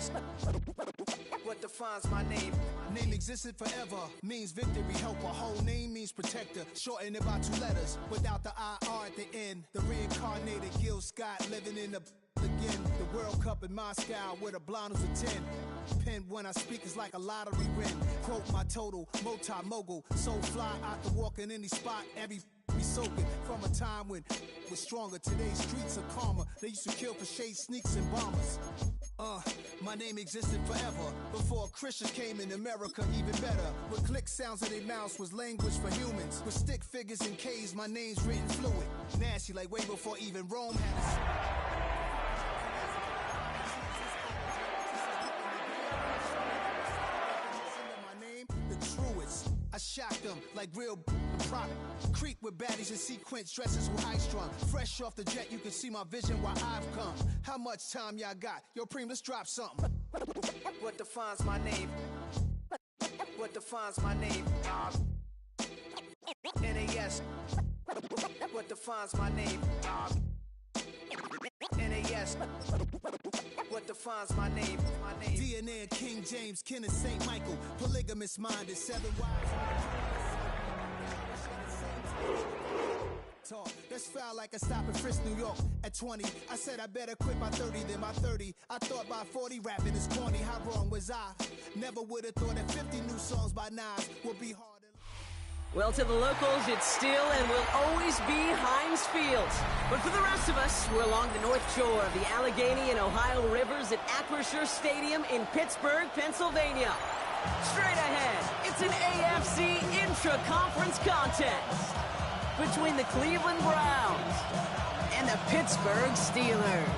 yes, what defines my name? Name existed forever, means victory, helper. Whole name means protector, shortened it by 2 letters, without the IR at the end. The reincarnated Gil Scott living in the again. The World Cup in Moscow with a blonde who's a 10. Pen when I speak is like a lottery win. Quote my total, multi-mogul. So fly, I can walk in any spot, every be soaking. From a time when was stronger. Today's streets are calmer. They used to kill for shade sneaks and bombers. My name existed forever. Before Christians came in America, even better. With click sounds in their mouths was language for humans. With stick figures and K's, my name's written fluid. Nasty like way before even Rome had a... I shocked them like real prop. Creep with baddies in sequence, dresses with high strung. Fresh off the jet, you can see my vision where I've come. How much time y'all got? Yo, Preem, let's drop something. What defines my name? What defines my name? NAS. What defines my name? NAS. What defines my name? DNA of King James, kin of St. Michael. Polygamous minded, 7 wives. That's foul like a stop in Frisk, New York at 20. I said I better quit by 30 than by 30. I thought by 40 rapping is corny. How wrong was I? Never would have thought that 50 new songs by Nas would be hard. Well, to the locals, it's still and will always be Heinz Field. But for the rest of us, we're along the north shore of the Allegheny and Ohio rivers at Acrisure Stadium in Pittsburgh, Pennsylvania. Straight ahead, it's an AFC intra-conference contest between the Cleveland Browns and the Pittsburgh Steelers.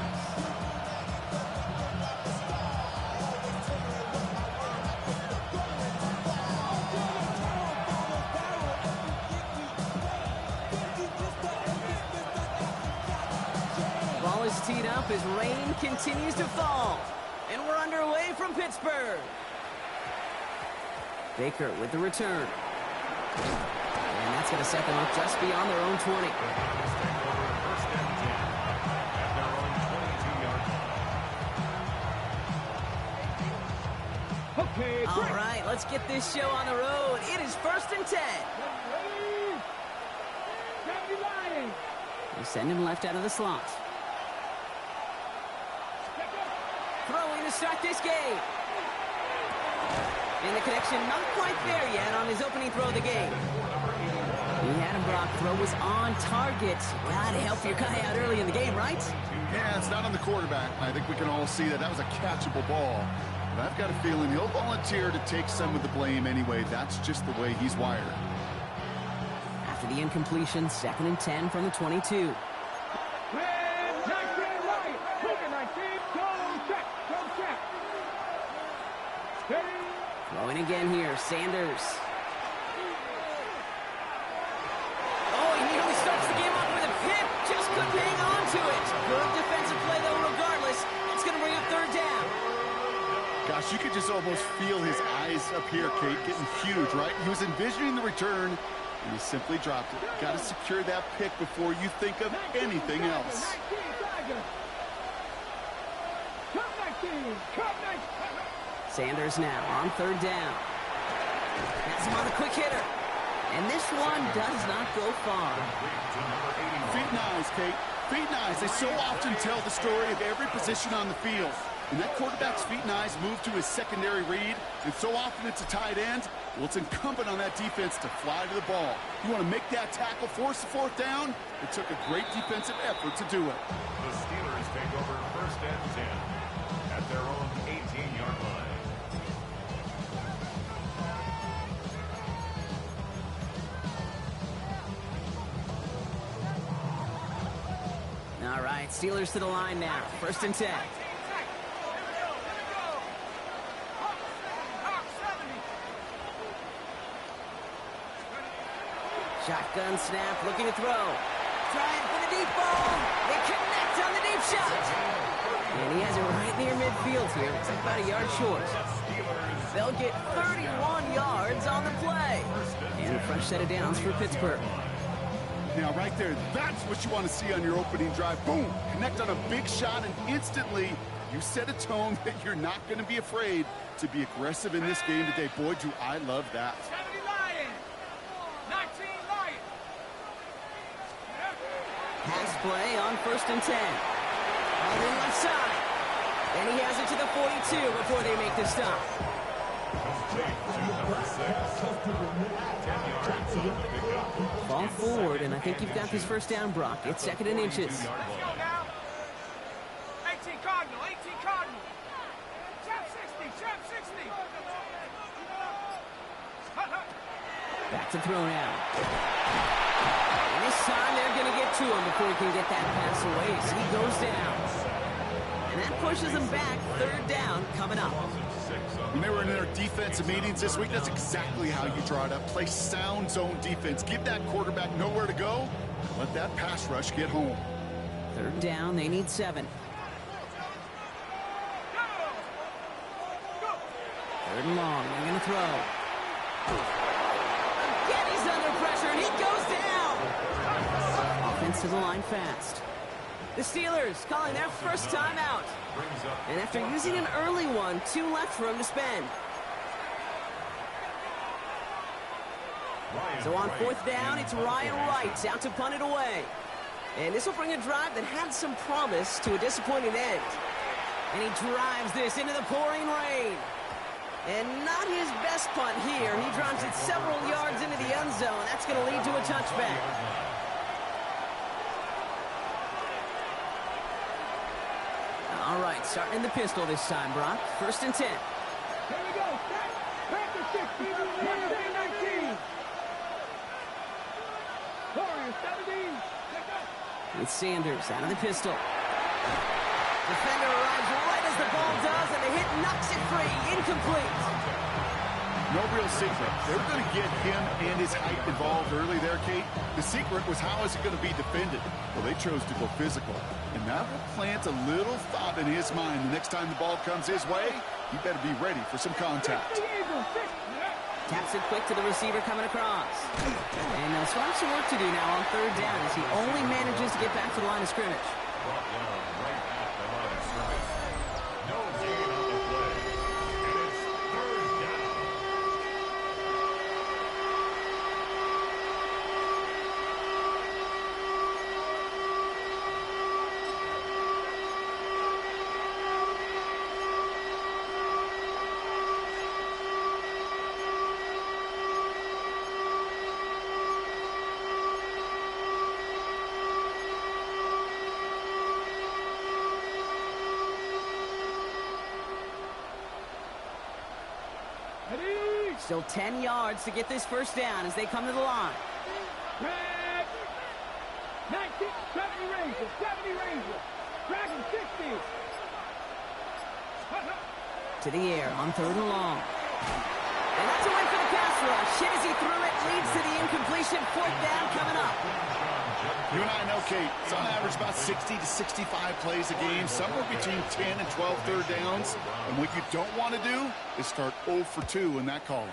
Ball is teed up as rain continues to fall, and we're underway from Pittsburgh. Baker with the return. And that's going to set them up just beyond their own 20. Okay, all right, let's get this show on the road. It is 1st and 10. We send him left out of the slot. Throwing to start this game. And the connection not quite there yet on his opening throw of the game. He had him, Brock. Throw was on target. Gotta help your guy out early in the game, right? Yeah, it's not on the quarterback. I think we can all see that that was a catchable ball. But I've got a feeling he'll volunteer to take some of the blame anyway. That's just the way he's wired. After the incompletion, 2nd and 10 from the 22. Throwing again here, Sanders. Oh, he nearly starts the game off with a pick. Just couldn't hang on to it. Good defensive play, though, regardless. It's going to bring up 3rd down. Gosh, you could just almost feel his eyes up here, Kate, getting huge, right? He was envisioning the return, and he simply dropped it. Got to secure that pick before you think of anything else. Sanders now on 3rd down. Has him on the quick hitter. And this one does not go far. Feet and eyes, Kate. Feet and eyes. They so often tell the story of every position on the field. And that quarterback's feet and eyes move to his secondary read, and so often it's a tight end. Well, it's incumbent on that defense to fly to the ball. You want to make that tackle, force the 4th down? It took a great defensive effort to do it. The Steelers take over 1st and 10 at their own 18-yard line. All right, Steelers to the line now. 1st and 10. Shotgun snap, looking to throw. Trying for the deep ball. They connect on the deep shot. And he has it right near midfield here. It's about a yard short. They'll get 31 yards on the play. And a fresh set of downs for Pittsburgh. Now, right there, that's what you want to see on your opening drive. Boom! Connect on a big shot, and instantly You set a tone that you're not going to be afraid to be aggressive in this game today. Boy, do I love that. 70 Lions. 19 Lions. Pass play on 1st and 10. On the left side. And he has it to the 42 before they make the stop. Complete to number 6. 10 yards on the pickup. Ball forward, and I think you've got this first down, Brock. It's 2nd and inches. Let's go now. 18 Cardinal. 18 Cardinal. Trap 60. Trap 60. Back to throw now. And this time they're going to get to him before he can get that pass away. So he goes down. And that pushes him back. 3rd down coming up. When they were in their defensive meetings this week, that's exactly how you draw it up. Play sound zone defense. Give that quarterback nowhere to go. Let that pass rush get home. 3rd down. They need 7. 3rd and long. They're going to throw. Again, he's under pressure, and he goes down. Offense to the line fast. The Steelers calling their first timeout. And after using an early one, 2 left for him to spend. So on 4th down, it's Ryan Wright out to punt it away. And this will bring a drive that had some promise to a disappointing end. And he drives this into the pouring rain. And not his best punt here. He drives it several yards into the end zone. That's going to lead to a touchback. All right, starting in the pistol this time, Brock. 1st and 10. Here we go. Panther 60. Panther 19. Warriors 17. With Sanders out of the pistol. Defender arrives right as the ball does, and the hit knocks it free. Incomplete. No real secret. They were going to get him and his height involved early there, Kate. The secret was how is it going to be defended? Well, they chose to go physical. And that will plant a little thought in his mind. The next time the ball comes his way, he better be ready for some contact. Taps it quick to the receiver coming across. And they'll have some work to do now on 3rd down as he only manages to get back to the line of scrimmage. Brought down right at the line of scrimmage. No gain on the play. And it's 3rd down. Still 10 yards to get this first down as they come to the line. 19, 70 Rangers, 70 Rangers, Dragon 60. To the air on 3rd and long. And that's a win for the pass rush. Hit as he threw it, leads to the incompletion. 4th down coming up. You and I know, Kate, it's on average about 60 to 65 plays a game, somewhere between 10 and 12 3rd downs. And what you don't want to do is start 0 for 2 in that column.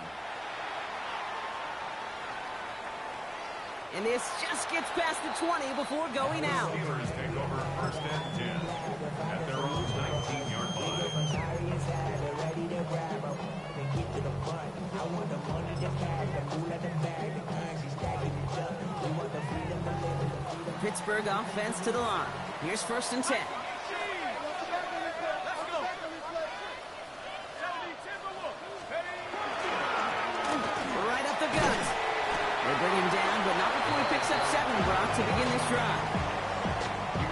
And this just gets past the 20 before going out. Steelers take over 1st and 10 at their own 19-yard line. Pittsburgh offense to the line. Here's 1st and 10. Right up the gut. They bring him down, but not before he picks up 7, Brock, to begin this drive.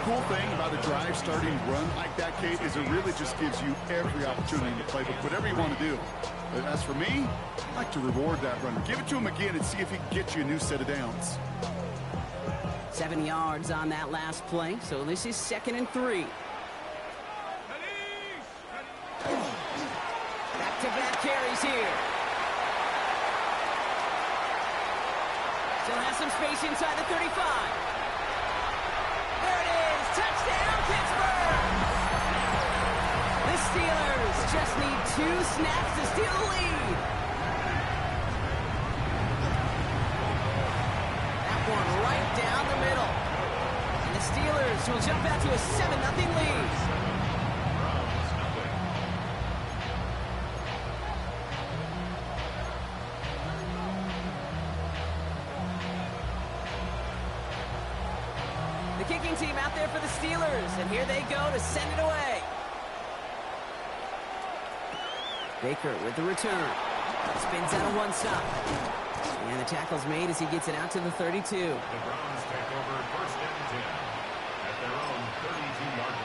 Cool thing about a drive starting run like that, Kate, is it really just gives you every opportunity to play whatever you want to do. But as for me, I like to reward that runner. Give it to him again and see if he can get you a new set of downs. 7 yards on that last play, so this is 2nd and 3. Back-to-back carries here. Still has some space inside the 35. There it is. Touchdown, Pittsburgh! The Steelers just need 2 snaps to steal the lead. That one right down the middle. And the Steelers will jump out to a 7-0 lead. team out there for the Steelers, and here they go to send it away. Baker with the return. Spins out of one stop. And the tackle's made as he gets it out to the 32. The Browns take over first and 10 at their own 32-yard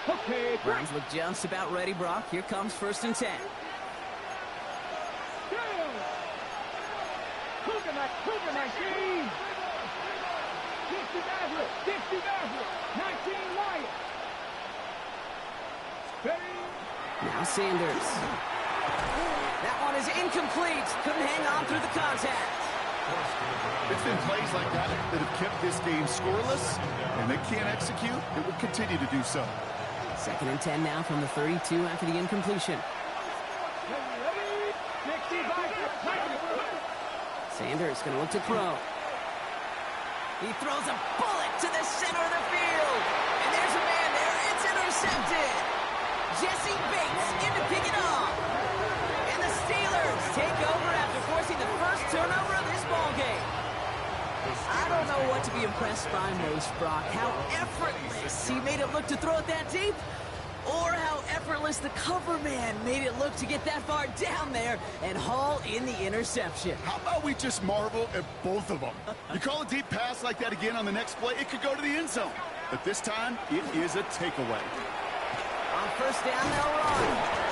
line. Okay, Browns look just about ready, Brock. Here comes first and 10. Cougar 19. 60 Maverick. 19 Wyatt. Now Sanders. That one is incomplete. Couldn't hang on through the contact. It's been plays like that that have kept this game scoreless, and they can't execute. It will continue to do so. Second and 10 now from the 32 after the incompletion. Sanders going to look to throw. He throws a bullet to the center of the field. And there's a man there. It's intercepted. Jesse Bates in to pick it off. And the Steelers take over after forcing the first turnover of this ballgame. I don't know what to be impressed by most, Brock. How effortless he made it look to throw it that deep, or how effortless the cover man made it look to get that far down there and haul in the interception. How about we just marvel at both of them? You call a deep pass like that again on the next play, it could go to the end zone. But this time, it is a takeaway. On first down, they'll run.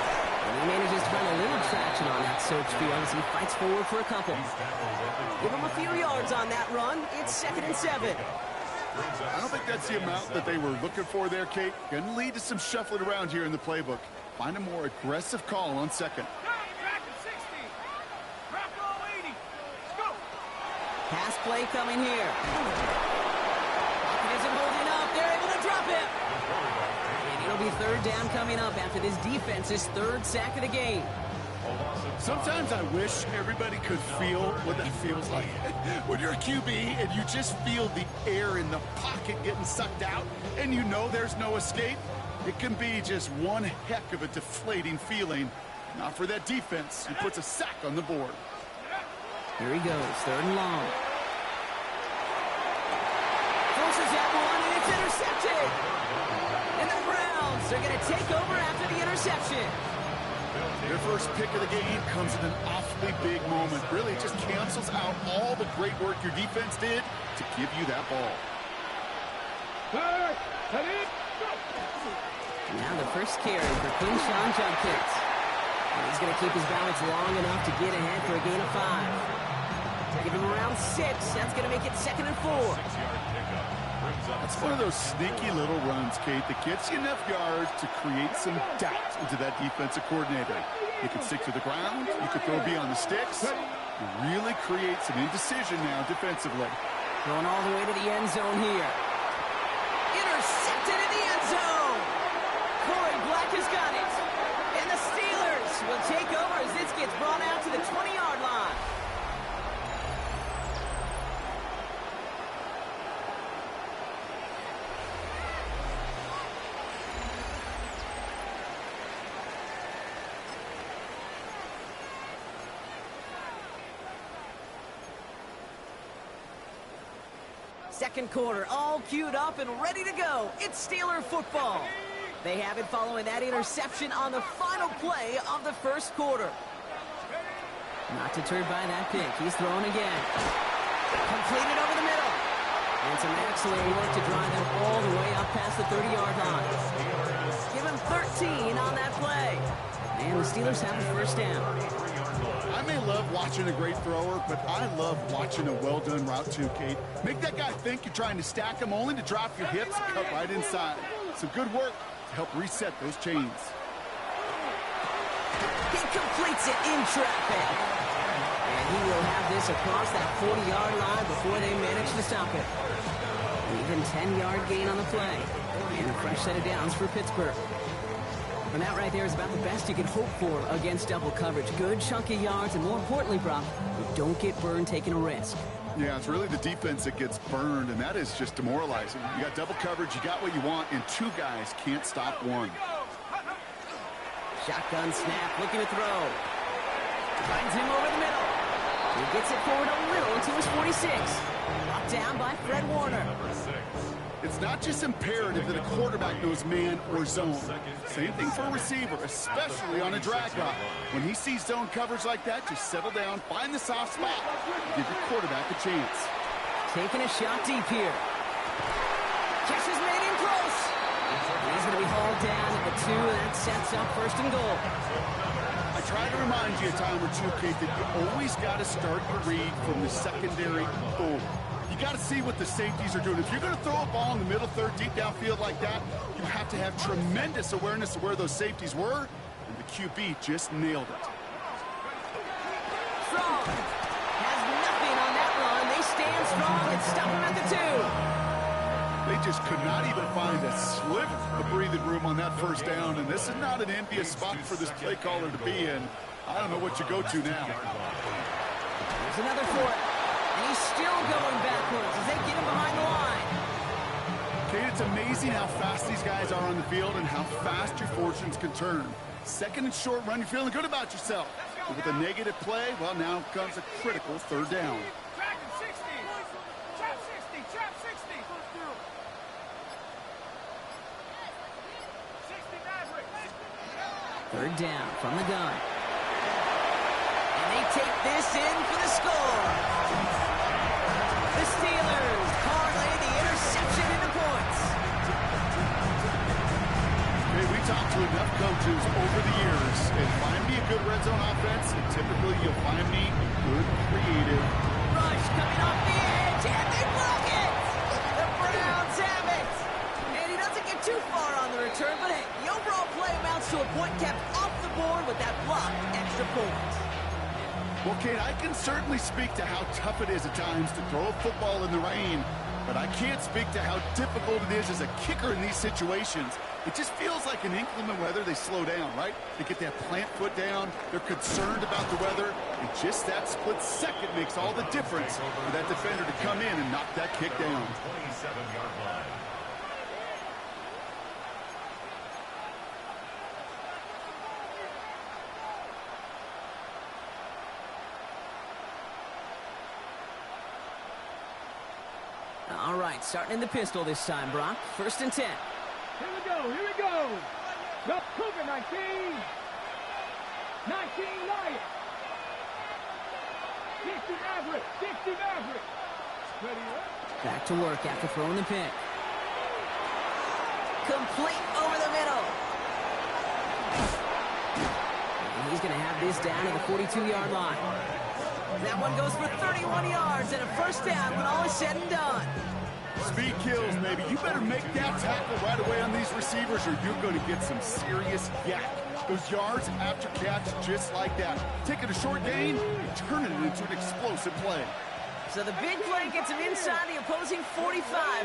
And he manages to find a little traction on that search field as he fights forward for a couple. Give him a few yards on that run. It's second and 7. I don't think that's the amount that they were looking for there, Kate. Going to lead to some shuffling around here in the playbook. Find a more aggressive call on second. Pass play coming here. Pocket isn't holding up. They're able to drop it. And it'll be third down coming up after this defense's third sack of the game. Sometimes I wish everybody could feel what that feels like. When you're a QB and you just feel the air in the pocket getting sucked out and you know there's no escape, it can be just one heck of a deflating feeling. Not for that defense, who puts a sack on the board. Here he goes, third and long. Forces that one, and it's intercepted. And the Browns are going to take over after the interception. Their first pick of the game comes at an awfully big moment. Really, it just cancels out all the great work your defense did to give you that ball. Now the first carry for Quinshawn Judkins. He's going to keep his balance long enough to get ahead for a gain of 5. Give him around 6. That's going to make it second and 4. That's one of those sneaky little runs, Kate, that gets you enough yards to create some doubt into that defensive coordinator. You can stick to the ground. You can throw beyond the sticks. You really create some indecision now defensively. Going all the way to the end zone here. Intercepted in the end zone. Corey Black has got it. And the Steelers will take over as this gets brought out to the 20-yard line. Second quarter, all queued up and ready to go. It's Steeler football. They have it following that interception on the final play of the first quarter. Not deterred by that pick. He's throwing again. Completed over the middle. And some excellent work to drive them all the way up past the 30-yard line. Give him 13 on that play. And the Steelers have the first down. I may love watching a great thrower, but I love watching a well-done route too, Kate. Make that guy think you're trying to stack him only to drop your hips and cut right inside. Some good work to help reset those chains. He completes it in traffic. And he will have this across that 40-yard line before they manage to stop it. An even 10-yard gain on the play. And a fresh set of downs for Pittsburgh. And that right there is about the best you can hope for against double coverage. Good chunky yards, and more importantly, Brock, you don't get burned taking a risk. Yeah, it's really the defense that gets burned, and that is just demoralizing. You got double coverage, you got what you want, and two guys can't stop one. Shotgun snap, looking to throw. Finds him over the middle. He gets it forward a little to his 46. Brought down by Fred Warner. Number 6. It's not just imperative that a quarterback knows man or zone. Same thing for a receiver, especially on a drag route. When he sees zone coverage like that, just settle down, find the soft spot, give your quarterback a chance. Taking a shot deep here. Catch is made in close. He's going to be hauled down at the 2, and that sets up first and goal. I try to remind you a time or two, Kate, that you always got to start your read from the secondary forward. You got to see what the safeties are doing. If you're going to throw a ball in the middle third, deep downfield like that, you have to have tremendous awareness of where those safeties were, and the QB just nailed it. Strong has nothing on that run. They stand strong and stop him at the 2. They just could not even find a sliver of breathing room on that first down, and this is not an envious spot for this play caller to be in. I don't know what you go to now. There's another for it. And he's still going backwards as they get him behind the line. Kate, it's amazing how fast these guys are on the field and how fast your fortunes can turn. Second and short run, you're feeling good about yourself. But with a negative play, well, now comes a critical third down. Track him 60. Trap 60. Trap 60. 60 Maverick. Third down from the gun. And they take this in for the score. The Steelers parlay the interception into points. Hey, we talked to enough coaches over the years, and find me a good red zone offense, and typically you'll find me good creative. Rush coming off the edge, and they block it! The Browns have it! And he doesn't get too far on the return, but hey, the overall play amounts to a point kept off the board with that blocked extra point. Well, Kate, I can certainly speak to how tough it is at times to throw a football in the rain, but I can't speak to how difficult it is as a kicker in these situations. It just feels like in inclement weather, they slow down, right? They get that plant foot down, they're concerned about the weather, and just that split second makes all the difference for that defender to come in and knock that kick down. 27-yard line. All right, starting in the pistol this time, Brock. First and 10. Here we go. Here we go. The Cougar 19. 19 Lions. 60 Maverick. 60 Maverick. Ready up. Back to work after throwing the pick. Complete over the middle. And he's going to have this down to the 42-yard line. That one goes for 31 yards and a first down when all is said and done. Speed kills, maybe. You better make that tackle right away on these receivers or you're going to get some serious yak. Those yards after catch just like that. Taking a short gain and turning it into an explosive play. So the big play gets him inside the opposing 45,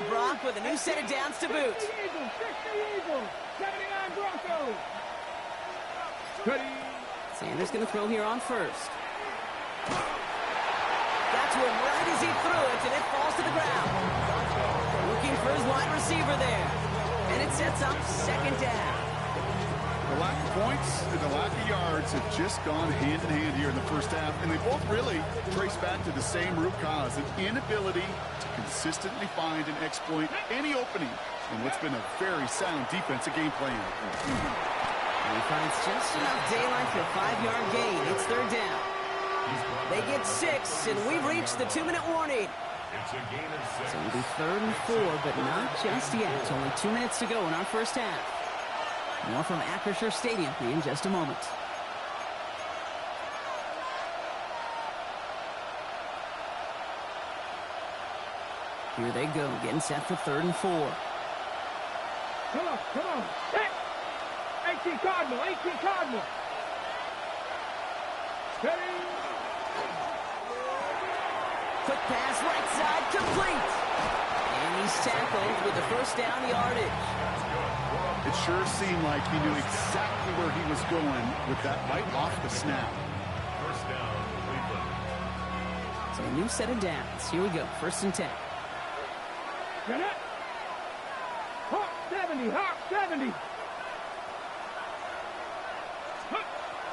Brock, with a new set of downs to boot. 60 Eagles. 60 Eagles. 79 Broncos. Ready. Sanders going to throw here on first. Got to him right as he threw it, and it falls to the ground. Looking for his wide receiver there. And it sets up second down. The lack of points and the lack of yards have just gone hand in hand here in the first half, and they both really trace back to the same root cause, an inability to consistently find and exploit any opening in what's been a very sound defensive game plan. And he finds just enough daylight for a 5-yard gain. It's third down. They get 6, and we've reached the 2-minute warning. It's a gain of 6. So it'll be 3rd and 4, but not just yet. It's only 2 minutes to go in our first half. More from Acrisure Stadium in just a moment. Here they go, getting set for 3rd and 4. Come on. Come on. Hey. 18 Cardinal. 18 Cardinal. Ready. Quick pass, right side, complete. And he's tackled with the first down yardage. It sure seemed like he knew exactly where he was going with that right off the snap. First down, Cleveland. So a new set of downs. Here we go, 1st and 10. Get it. Hawk 70. Hawk 70.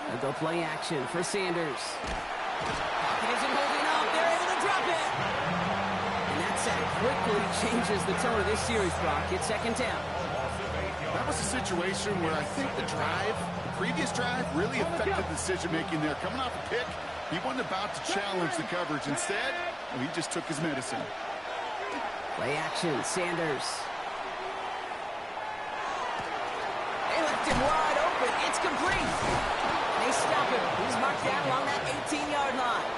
They'll go play action for Sanders. Pocket isn't holding up. They're able to drop it. And that sack quickly changes the tone of this series, Brock. It's second down. That was a situation where I think the previous drive, really affected the decision-making there. Coming off a pick, he wasn't about to challenge the coverage. Instead, well, he just took his medicine. Play action, Sanders. They left him wide open. It's complete. They stop him. He's marked down along that 18-yard line.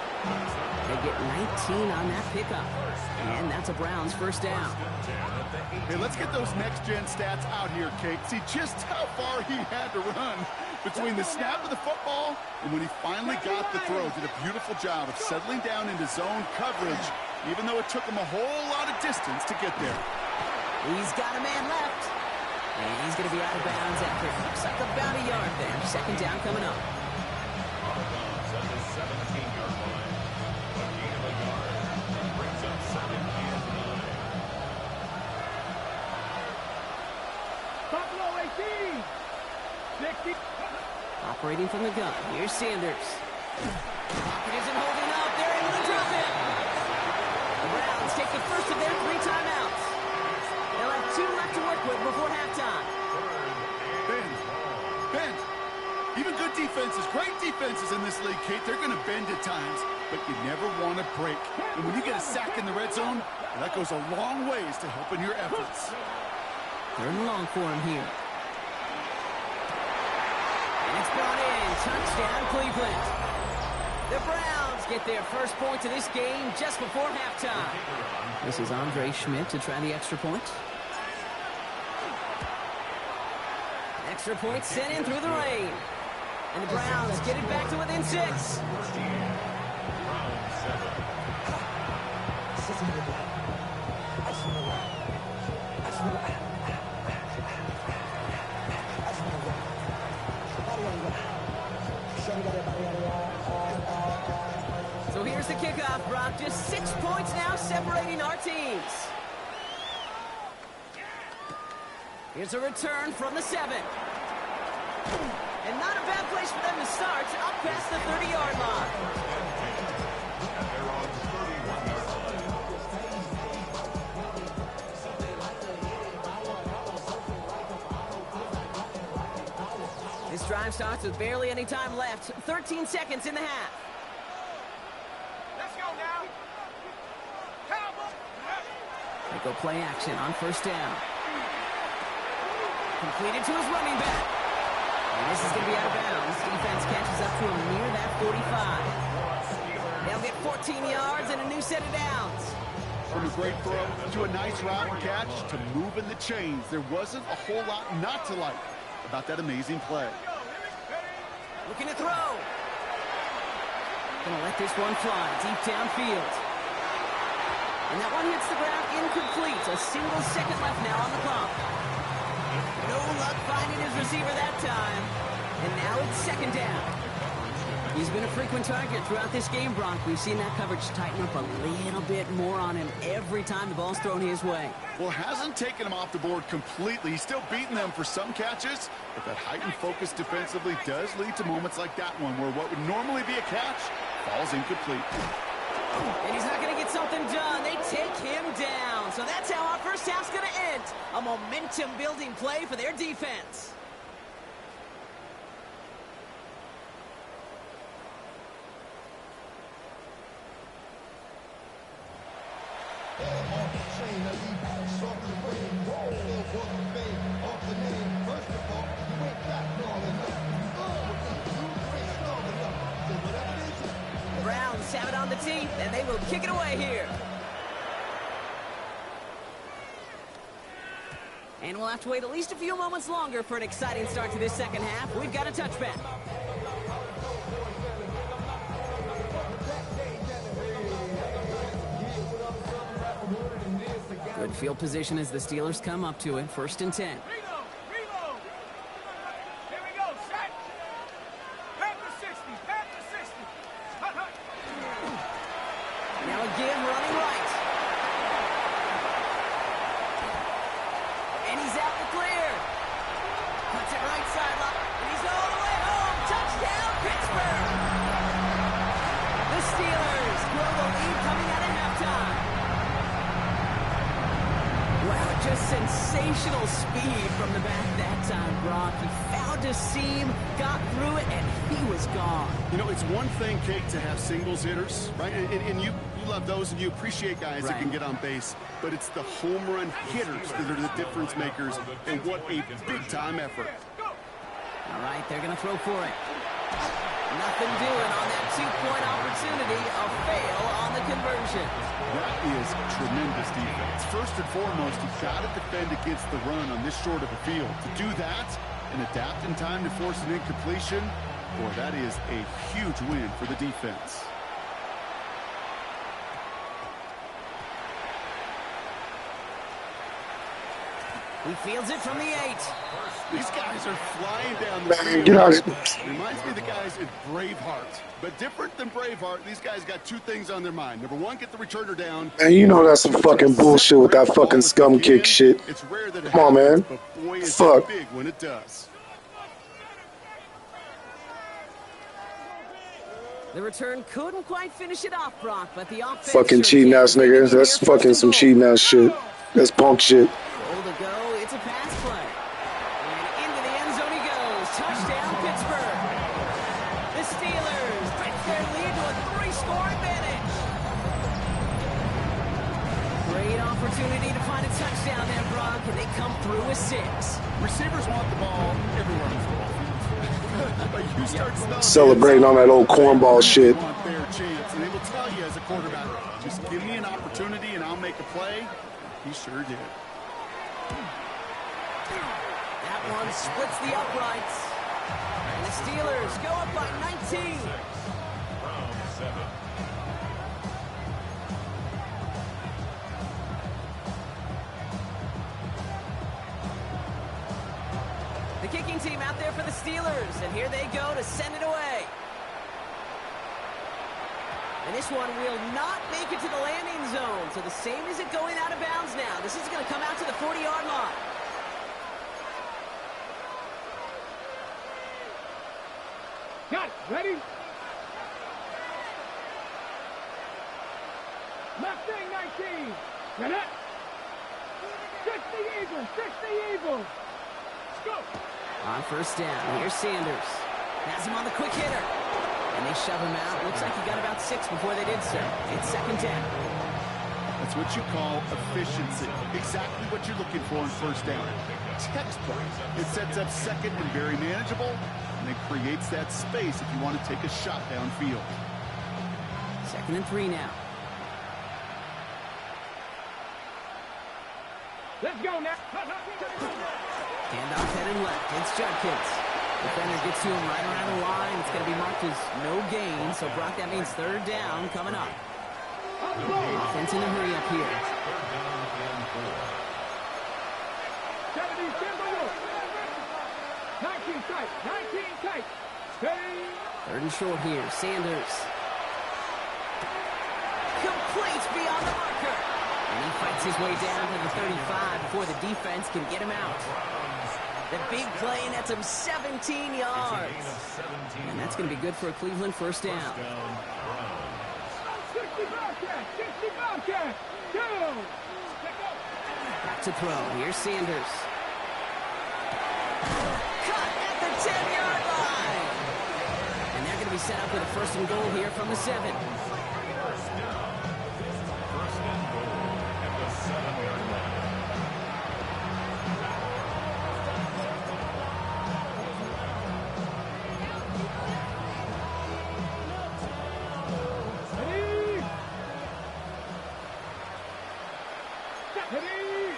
They get 19 on that pickup. And that's a Browns first down. Hey, let's get those next-gen stats out here, Kate. See just how far he had to run between the snap of the football and when he finally got the throw. Did a beautiful job of settling down into zone coverage, even though it took him a whole lot of distance to get there. He's got a man left. And he's going to be out of bounds after it looks like about a yard there. Second down coming up. At the 17-yard line. A gain of a yard. Brings up 2nd and 9. Buffalo 18. 60. Operating from the gun. Here's Sanders. Pocket isn't holding up. They're able to drop it. The Browns take the first of their 3 timeouts. They'll have 2 left to work with before halftime. Bend. Even good defenses, great defenses in this league, Kate, they're going to bend at times, but you never want to break. And when you get a sack in the red zone, well, that goes a long ways to helping your efforts. 3rd and long for him here. And it's brought in. Touchdown, Cleveland. The Browns get their first point of this game just before halftime. This is Andre Schmidt to try the extra point. Extra point sent in through the rain. And the Browns get it back to within 6. So here's the kickoff, Brock. Just 6 points now separating our teams. Here's a return from the 7. And not a bad place for them to start, up past the 30-yard line. They're on 31-yard line. This drive starts with barely any time left. 13 seconds in the half. Let's go now. Cowboy. They go play action on first down. Completed to his running back. And this is going to be out of bounds. Defense catches up to him near that 45. They'll get 14 yards and a new set of downs. From a great throw to a nice route and catch to moving the chains, there wasn't a whole lot not to like about that amazing play. Looking to throw. Gonna let this one fly deep downfield. And that one hits the ground incomplete. A single second left now on the clock. No luck finding his receiver that time. And now it's second down. He's been a frequent target throughout this game, Brock. We've seen that coverage tighten up a little bit more on him every time the ball's thrown his way. Well, hasn't taken him off the board completely. He's still beating them for some catches, but that heightened focus defensively does lead to moments like that one where what would normally be a catch falls incomplete. And he's not going to get something done. They take him down. So that's how our first half's going to end. A momentum-building play for their defense. The Browns have it on the tee, and they will kick it away here. And we'll have to wait at least a few moments longer for an exciting start to this second half. We've got a touchback. Good field position as the Steelers come up to it. 1st and 10. Reload. Here we go. Set. Back to 60. Back to 60. Hut, hut. Now again, running right. And he's out the clear. Cuts it right sideline. And he's all the way home. Touchdown, Pittsburgh. The sensational speed from the back that time, Brock. He found a seam, got through it, and he was gone. You know, it's one thing, Kate, to have singles hitters, right? And you love those, and you appreciate guys that can get on base. But it's the home run hitters that are the difference makers, and what a big-time effort. All right, they're going to throw for it. Nothing doing on that two-point opportunity. A fail on the conversion. That is tremendous defense. First and foremost, you've got to defend against the run on this short of a field. To do that and adapt in time to force an incompletion, boy, that is a huge win for the defense. He fields it from the 8. These guys are flying down the field. Reminds me of the guys in Braveheart. But different than Braveheart, these guys got two things on their mind. Number one, get the returner down. Man, you know that's some fucking bullshit with that fucking scum kick shit. It's rare that it Come on, man. But boy, is Fuck. it big when it does. The return couldn't quite finish it off, Brock, but the offense... Fucking cheating ass nigga. That's fucking some cheating ass shit. That's punk shit. Goal to go. It's a pass play. And into the end zone he goes. Touchdown, Pittsburgh. The Steelers take their lead to a 3-score advantage. Great opportunity to find a touchdown there, Brock, and they come through with 6. Receivers want the ball everywhere on the football field. But you start Celebrating on that old cornball shit. Want their chance, and they will tell you as a quarterback, just give me an opportunity and I'll make a play. He sure did. That one splits the uprights. And the Steelers go up by 19. Round 7. The kicking team out there for the Steelers, and here they go to send it away. And this one will not make it to the landing zone, so the same as it going out of bounds now. This is going to come out to the 40-yard line. Got it. Ready? Left wing 19. Get it. 60 Eagles. 60 Eagles. Let's go. On first down, here's Sanders. Has him on the quick hitter. And they shove him out. Looks like he got about 6 before they did so. It's second down. That's what you call efficiency. Exactly what you're looking for on first down. Textbook. It sets up second and very manageable, and it creates that space if you want to take a shot downfield. 2nd and 3 now. Let's go now. Handoff heading left. It's Judkins. Defender gets to him right around the line. It's going to be marked as no gain. So, Brock, that means 3rd down coming up. Offense in a hurry up here. 19 tight. 19 tight. Steady. 3rd and short here. Sanders. Complete beyond the marker. And he fights his way down to the 35 before the defense can get him out. The big play nets him 17 yards. And that's going to be good for a Cleveland first down. 60 Bobcat. 60 Bobcat. Go. Back to throw. Here's Sanders. Cut at the 10-yard line. And they're going to be set up with a 1st and goal here from the 7. First and goal at the 7-yard line. Ready.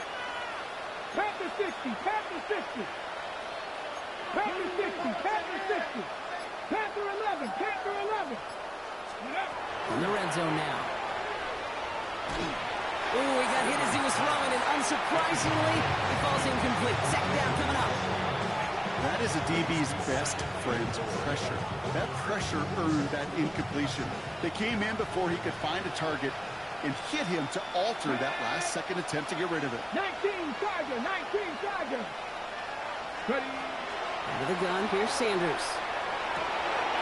Panther 60. Panther 60. Panther 60. Panther 60. Panther 11. Panther 11. In the red zone now. Ooh, he got hit as he was throwing, and unsurprisingly, he falls incomplete. 2nd down coming up. That is a DB's best friend, pressure. That pressure earned that incompletion. They came in before he could find a target and hit him to alter that last second attempt to get rid of it. 19 Tiger. 19 Tiger. Ready. Out of the gun, here's Sanders.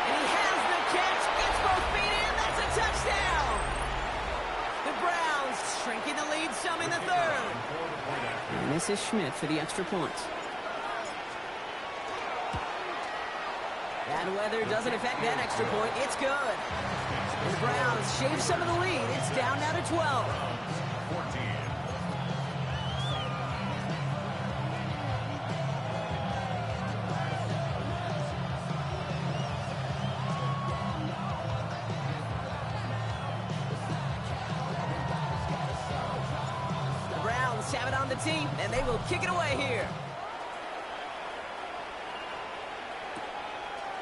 And he has the catch, gets both feet in, that's a touchdown! The Browns shrinking the lead some in the 3rd. And this is Schmidt for the extra point. Bad weather doesn't affect that extra point. It's good. And the Browns shave some of the lead. It's down now to 12. 14. The Browns have it on the team, and they will kick it away here.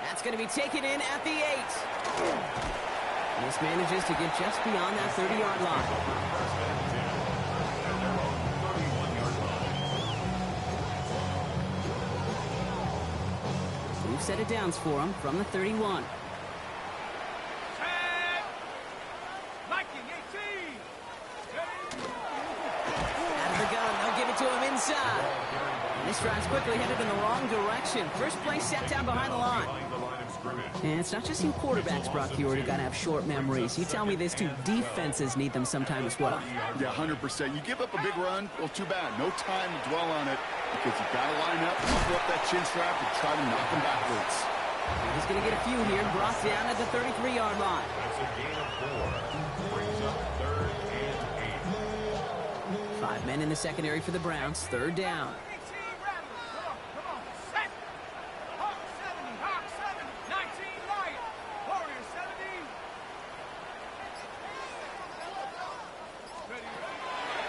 That's going to be taken in at the 8. This manages to get just beyond that 30-yard line. Two set of downs for him from the 31. Out of the gun, they'll give it to him inside. And this drive's quickly headed in the wrong direction. First play set down behind the line. And it's not just you quarterbacks, Brock, you already got to have short memories. You tell me these two defenses need them sometime as well. Yeah, 100%. You give up a big run, well, too bad. No time to dwell on it because you've got to line up, pull up that chin strap, and try to knock them backwards. He's going to get a few here, brought down at the 33-yard line. That's a gain of 4. Brings up 3rd and 8. 5 men in the secondary for the Browns. 3rd down.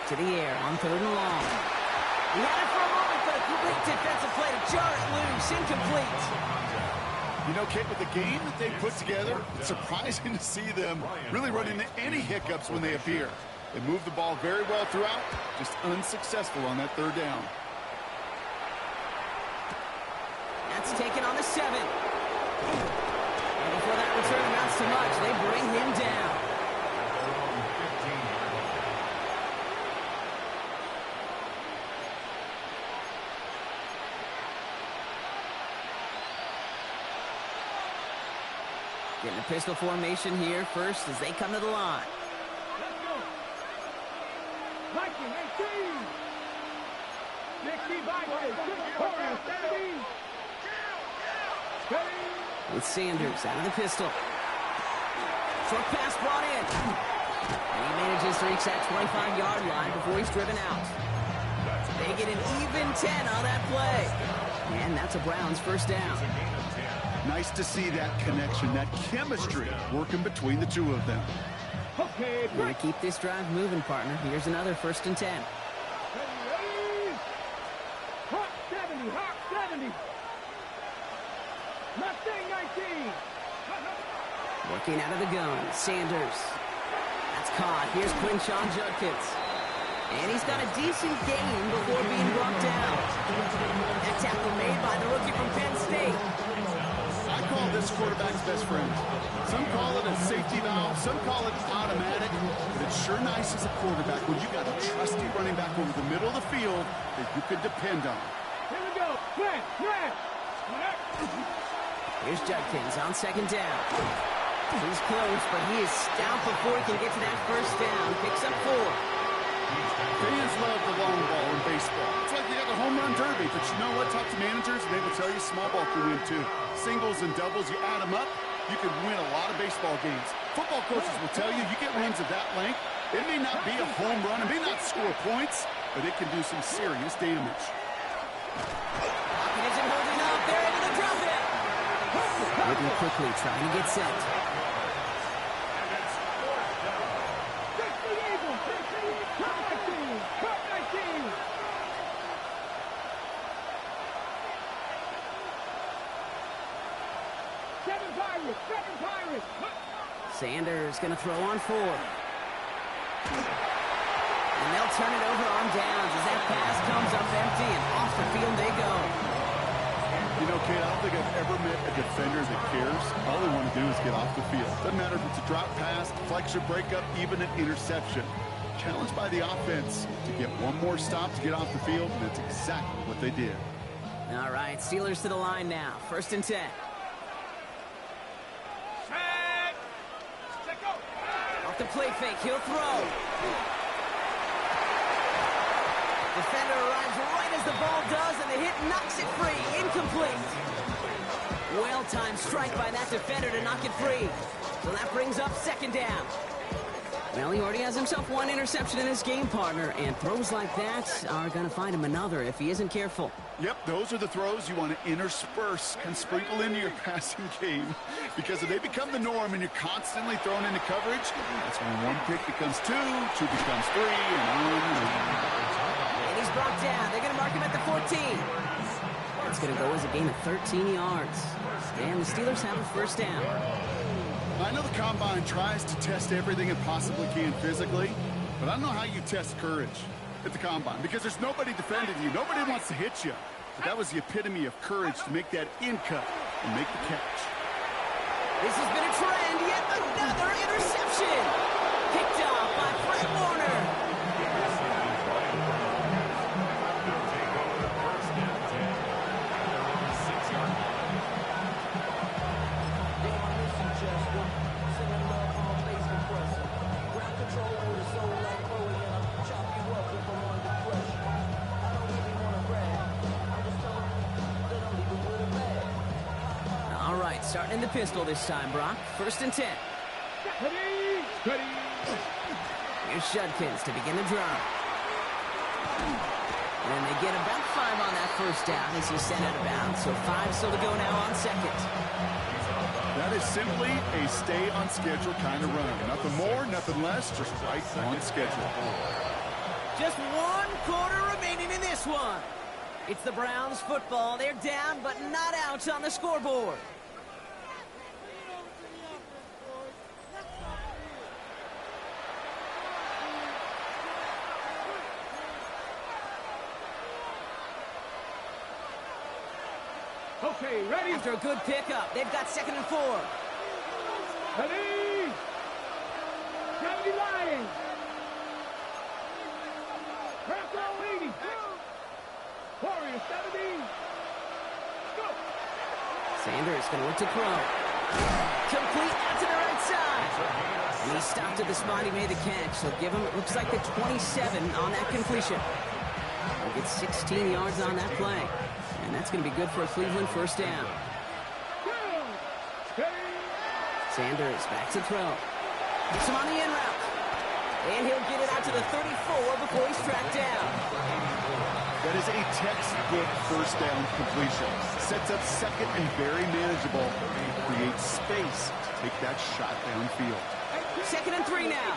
To the air on 3rd and long. He had it for a moment, but a complete defensive play to jar it loose. Incomplete. You know, Kate, with the game that they put together, it's surprising to see them really run into any hiccups when they appear. They move the ball very well throughout, just unsuccessful on that 3rd down. That's taken on the 7. And before that return amounts to much, they bring him down. Getting a pistol formation here first as they come to the line. Let's go. Viking 18. 60 Vikings. Warriors 17. With Sanders out of the pistol. Short pass brought in. And he manages to reach that 25-yard line before he's driven out. They get an even 10 on that play. And that's a Browns first down. Nice to see that connection, that chemistry working between the two of them. Okay, Gonna keep this drive moving, partner. Here's another 1st and 10. Hawk 70, Hawk 70. Mustang 19. Working out of the gun, Sanders. That's caught. Here's Quinshon Judkins. And he's got a decent gain before being brought down. That tackle made by the rookie from Penn State. I call this quarterback's best friend. Some call it a safety valve, some call it automatic, but it's sure nice as a quarterback when you got a trusty running back over the middle of the field that you could depend on. Here we go. Plan. Here's Judkins on 2nd down. He's close, but he is stout before he can get to that 1st down. Picks up 4. Fans love the long ball in baseball. It's like they got the home run derby, but you know what? Talk to managers, and they will tell you small ball can win too. Singles and doubles, you add them up, you can win a lot of baseball games. Football coaches will tell you, you get runs of that length, it may not be a home run, it may not score points, but it can do some serious damage. Pocket isn't holding up. They're able to drop it. Looking quickly, trying to get set. Sanders going to throw on 4. And they'll turn it over on downs as that pass comes up empty, and off the field they go. You know, Kate, I don't think I've ever met a defender that cares. All they want to do is get off the field. Doesn't matter if it's a drop pass, deflection, breakup, even an interception. Challenged by the offense to get one more stop to get off the field, and that's exactly what they did. All right, Steelers to the line now. 1st and 10. Off the play fake, he'll throw. Defender arrives right as the ball does, and the hit knocks it free. Incomplete. Well-timed strike by that defender to knock it free. So that brings up second down. Well, he already has himself one interception in his game, partner, and throws like that are going to find him another if he isn't careful. Yep, those are the throws you want to intersperse and sprinkle into your passing game, because if they become the norm and you're constantly thrown into coverage, that's when one pick becomes two becomes three, and on and on. And he's brought down. They're going to mark him at the 14. It's going to go as a gain of 13 yards. And the Steelers have a first down. I know the Combine tries to test everything it possibly can physically, but I don't know how you test courage at the Combine, because there's nobody defending you. Nobody wants to hit you. But that was the epitome of courage to make that in-cut and make the catch. This has been a trend. Yet another interception. Picked off by Fred Warner. Starting in the pistol this time, Brock. First and 10. Here's Judkins to begin the drive. And they get about 5 on that first down as he's sent out of bounds. So 5 still to go now on second. That is simply a stay on schedule kind of run. Nothing more, nothing less, just right on schedule. Just 1 quarter remaining in this one. It's the Browns football. They're down, but not out on the scoreboard. Okay, ready? After a good pickup, they've got 2nd and 4. Ready? 70 Lions. Bravo 80. Warriors 70. Go. Sanders going to look to throw. Complete out to the right side. And he stopped at the spot he made the catch. So give him, it looks like the 27 on that completion. He'll get 16 yards on that play. And that's going to be good for a Cleveland first down. Sanders back to throw. Gets him on the in route. And he'll get it out to the 34 before he's tracked down. That is a textbook first down completion. Sets up second and very manageable. Creates space to take that shot downfield. 2nd and 3 now.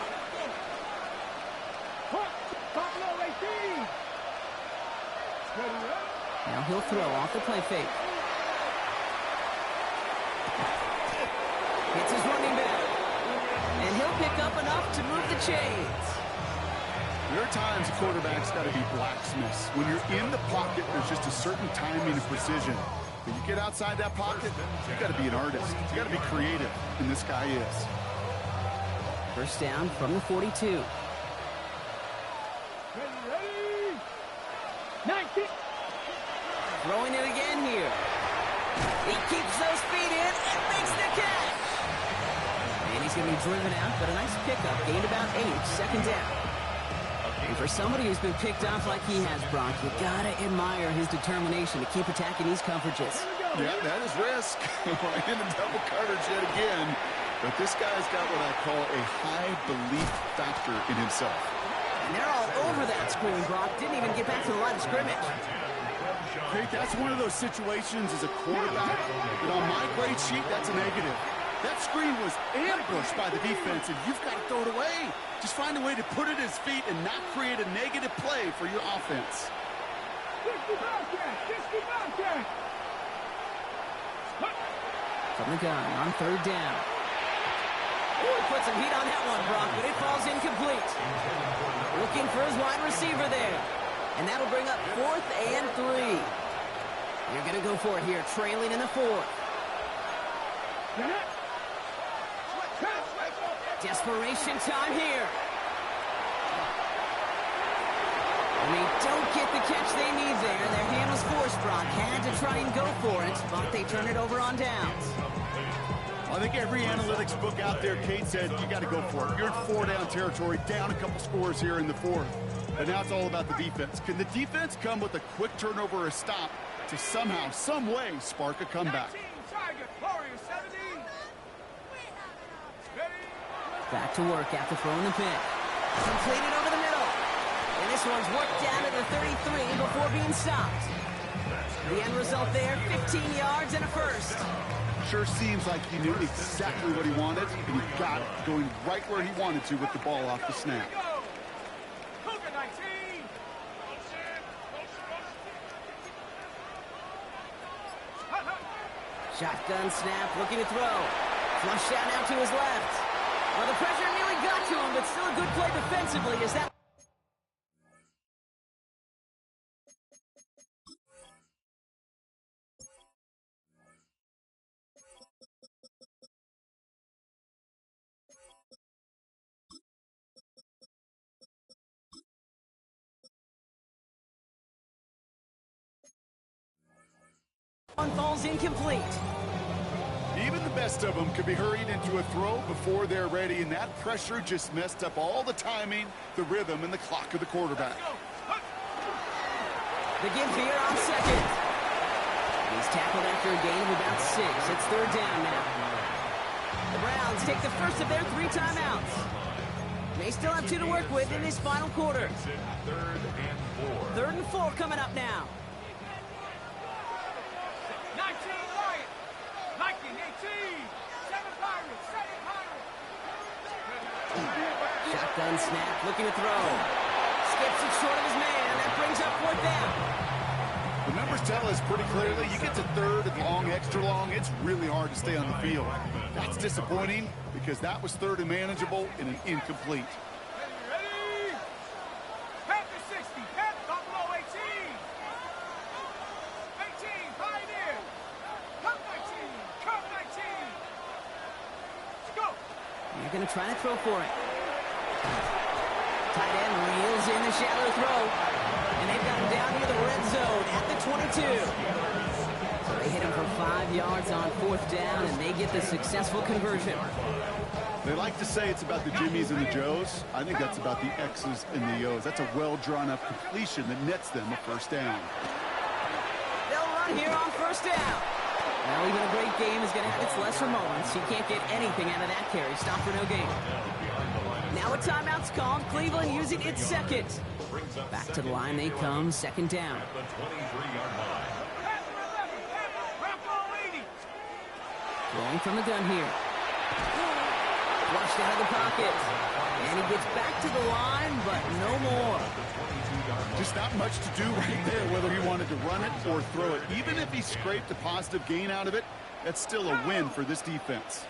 Now he'll throw off the play fake. Hits his running back. And he'll pick up enough to move the chains. There are times a quarterback's got to be blacksmiths. When you're in the pocket, there's just a certain timing and precision. When you get outside that pocket, you've got to be an artist. You've got to be creative, and this guy is. First down from the 42. Ready? 19. Throwing it again here. He keeps those feet in and makes the catch. And he's going to be driven out, but a nice pickup. Gained about 8, 2nd down. And for somebody who's been picked off like he has, Brock, you got to admire his determination to keep attacking these coverages. Yeah, that is risk. In the double coverage yet again. But this guy's got what I call a high belief factor in himself. And they're all over that screen, Brock. Didn't even get back to the line of scrimmage. Hey, that's one of those situations as a quarterback that on my grade sheet, that's a negative. That screen was ambushed by the defense, and you've got to throw it away. Just find a way to put it at his feet and not create a negative play for your offense. 60 Bobcat. From the gun on 3rd down. Ooh, he put some heat on that one, Brock, but it falls incomplete. Looking for his wide receiver there. And that'll bring up 4th and 3. You're going to go for it here, trailing in the 4th. Desperation time here. And they don't get the catch they need there. Their hand was forced, Brock. Had to try and go for it, but they turn it over on downs. I think every analytics book out there, Kate said, you got to go for it. You're in 4-down territory, down a couple scores here in the 4th. And now it's all about the defense. Can the defense come with a quick turnover or a stop to somehow, some way, spark a comeback? 19, Tiger, Warriors, 17. Ready? Back to work after throwing the pick. Completed over the middle. And this one's worked down to the 33 before being stopped. The end result there, 15 yards and a first. Sure seems like he knew exactly what he wanted, and he got it, going right where he wanted to with the ball off the snap. Cougar 19. Shotgun snap, looking to throw. Flush down out to his left. Well, the pressure nearly got to him, but still a good play defensively as that... One falls incomplete. Even the best of them could be hurried into a throw before they're ready, and that pressure just messed up all the timing, the rhythm, and the clock of the quarterback. The give here on second. He's tackled after a gain of about 6. It's third down now. The Browns take the first of their 3 timeouts. They still have 2 to work with in this final quarter. Third and 4 coming up now. 19 Lions. 19, 18. 7 Pirates. 7 Pirates. Shotgun snap, looking to throw. Skips it short of his man. That brings up fourth down. The numbers tell us pretty clearly, you get to third and long, extra long, it's really hard to stay on the field. That's disappointing because that was third and manageable and an incomplete. Ready? Panther 60. Panther Buffalo 18. 18, Pioneer. Cup 19. Cup 19. Let's go. You're going to try to throw for it. Tight end reels in the shallow throw. And they've got him down near the red zone at the 22. So they hit him for 5 yards on fourth down, and they get the successful conversion. They like to say it's about the Jimmies and the Joes. I think that's about the X's and the O's. That's a well-drawn-up completion that nets them a first down. They'll run here on first down. Now even a great game is going to have its lesser moments. You can't get anything out of that carry. Stop for no gain. Now a timeout's called. Cleveland using its second. Back to the line they come, second down. Throwing from the gun here. Flushed out of the pocket. And he gets back to the line, but no more. Just not much to do right there, whether he wanted to run it or throw it. Even if he scraped a positive gain out of it, that's still a win for this defense.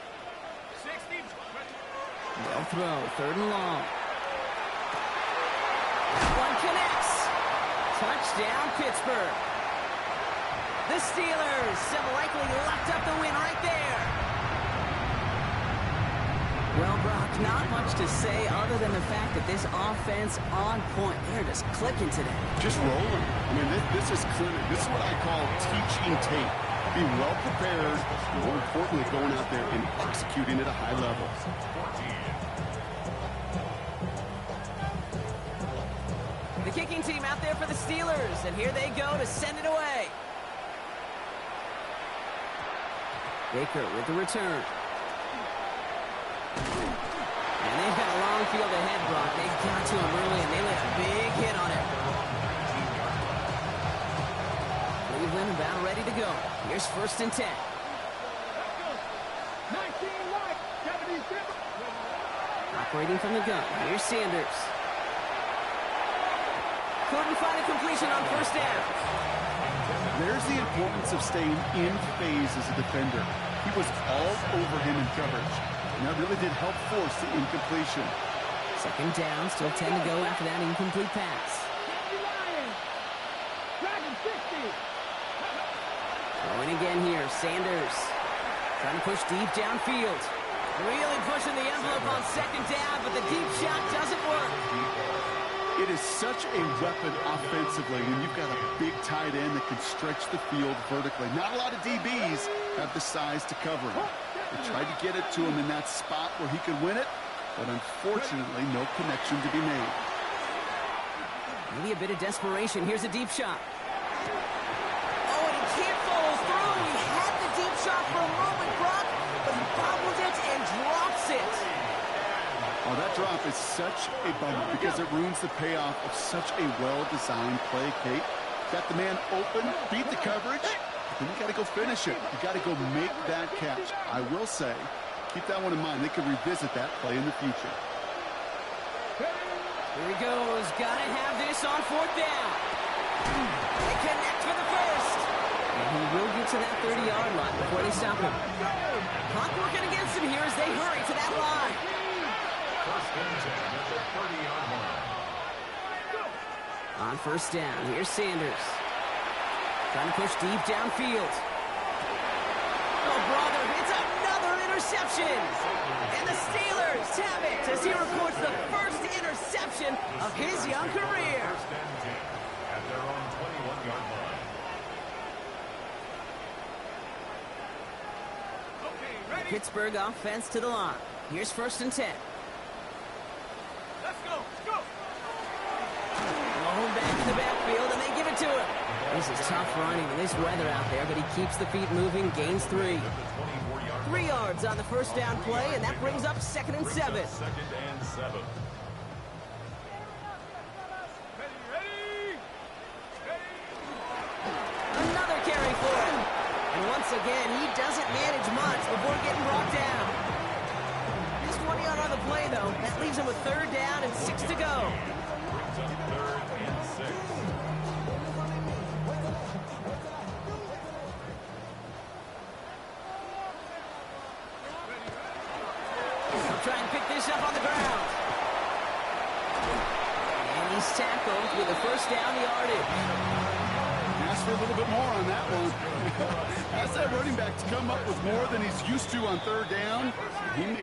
60. Well throw, third and long. One connects. Touchdown, Pittsburgh. The Steelers have likely locked up the win right there. Well, Brock, not much to say other than the fact that this offense on point. They're just clicking today. Just rolling. I mean, this is clinic. This is what I call teaching tape. Being well prepared, more importantly, going out there and executing at a high level. The kicking team out there for the Steelers, and here they go to send it away. Baker with the return. And they've got a long field ahead, Brock. They got to him early, and they laid a big hit on it. Cleveland about ready to go. Here's first and 10. 19 White. 77. Operating from the gun. Here's Sanders. Couldn't find a completion on first down. There's the importance of staying in phase as a defender. He was all over him in coverage. And that really did help force the incompletion. Second down, still 10 to go after that incomplete pass. Dragon 60. Going again here, Sanders. Trying to push deep downfield. Really pushing the envelope on second down, but the deep shot doesn't work. It is such a weapon offensively when you've got a big tight end that can stretch the field vertically. Not a lot of DBs have the size to cover him. They tried to get it to him in that spot where he could win it, but unfortunately, no connection to be made. Maybe a bit of desperation. Here's a deep shot. Oh, and he can't follow through. He had the deep shot for a moment, Brock, but he bobbled it and drops it. Oh, that drop is such a bummer because it ruins the payoff of such a well-designed play, Kate. Got the man open, beat the coverage, then you got to go finish it. You got to go make that catch. I will say, keep that one in mind. They could revisit that play in the future. Here he goes. Gotta have this on fourth down. They connect for the first. And he will get to that 30-yard line before they stop him. Clock working against him here as they hurry to that line. First and 10 at the 30-yard line. On first down, here's Sanders. Trying to push deep downfield. Oh, brother, it's another interception. And the Steelers have it as he records the first interception of his young career. First and 10 at their own 21-yard line. Okay, ready? Pittsburgh offense to the line. Here's first and 10. Let's go. Go. Home back in the backfield, and they give it to him. This is tough running in this weather out there, but he keeps the feet moving, gains 3. 3 yards on the first down play, and that brings up second and 7. Second and 7. Ready. Another carry for him. And once again, he doesn't manage much before getting brought down. Just 1 yard on the play, though. That leaves him with third down and 6 to go. Brings up third and 6. He'll try and pick this up on the ground. And he's tackled with a first down yardage. Ask for a little bit more on that one. Ask that running back to come up with more than he's used to on third down. He